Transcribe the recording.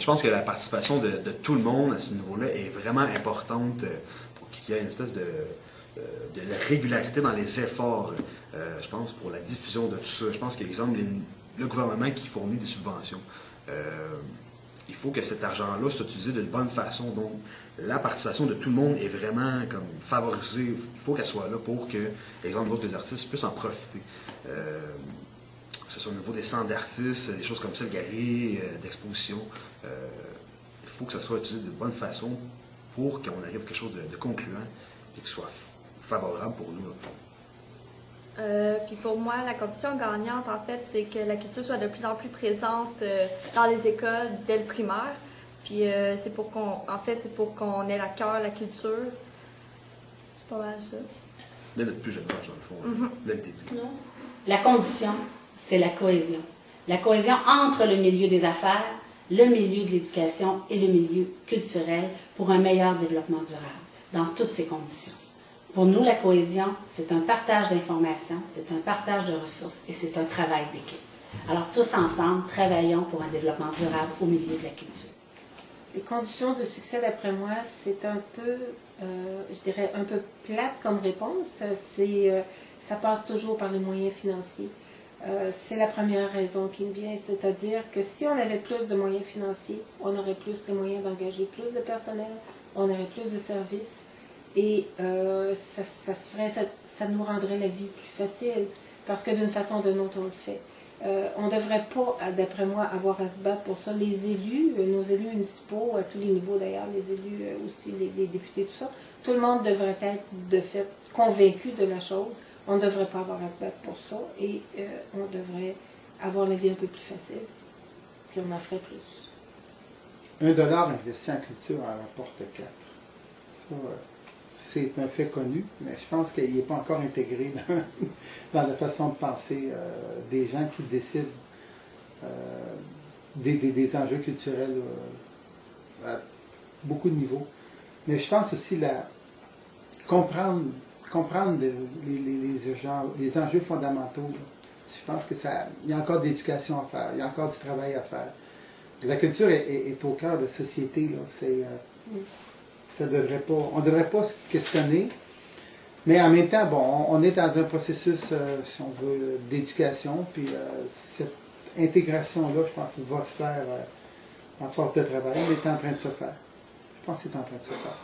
je pense que la participation de tout le monde à ce niveau-là est vraiment importante pour qu'il y ait une espèce de la régularité dans les efforts, je pense, pour la diffusion de tout ça. Je pense qu'exemple, le gouvernement qui fournit des subventions, il faut que cet argent-là soit utilisé de bonne façon. Donc, la participation de tout le monde est vraiment comme favorisée. Il faut qu'elle soit là pour que, par exemple, d'autres artistes puissent en profiter. Que ce soit au niveau des centres d'artistes, des choses comme ça, le galerie, d'exposition. Il faut que ça soit utilisé de bonne façon pour qu'on arrive à quelque chose de concluant et que ce soit favorable pour nous. Puis pour moi, la condition gagnante, en fait, c'est que la culture soit de plus en plus présente dans les écoles dès le primaire. Puis c'est pour qu'on ait à cœur la culture. C'est pas mal ça. Dès notre plus jeune âge, dans le fond, dès le début. Non. La condition, c'est la cohésion. La cohésion entre le milieu des affaires, le milieu de l'éducation et le milieu culturel pour un meilleur développement durable, dans toutes ces conditions. Pour nous, la cohésion, c'est un partage d'informations, c'est un partage de ressources et c'est un travail d'équipe. Alors, tous ensemble, travaillons pour un développement durable au milieu de la culture. Les conditions de succès, d'après moi, c'est un peu, je dirais, un peu plate comme réponse. Ça passe toujours par les moyens financiers. C'est la première raison qui me vient, c'est-à-dire que si on avait plus de moyens financiers, on aurait plus les moyens d'engager plus de personnel, on aurait plus de services. Et ça nous rendrait la vie plus facile, parce que d'une façon ou d'une autre, on le fait. On ne devrait pas, d'après moi, avoir à se battre pour ça. Les élus, nos élus municipaux, à tous les niveaux d'ailleurs, les élus aussi, les députés, tout ça, tout le monde devrait être de fait convaincu de la chose. On ne devrait pas avoir à se battre pour ça et on devrait avoir la vie un peu plus facile, puis on en ferait plus. $1 investi en culture en rapporte 4. Ça, c'est un fait connu, mais je pense qu'il n'est pas encore intégré dans la façon de penser des gens qui décident des enjeux culturels à beaucoup de niveaux. Mais je pense aussi comprendre les enjeux fondamentaux. Là. Je pense qu'il y a encore de l'éducation à faire, il y a encore du travail à faire. La culture est au cœur de la société. On ne devrait pas se questionner, mais en même temps, bon, on est dans un processus, si on veut, d'éducation, puis cette intégration-là, je pense, va se faire en force de travail. On est en train de se faire. Je pense que c'est en train de se faire.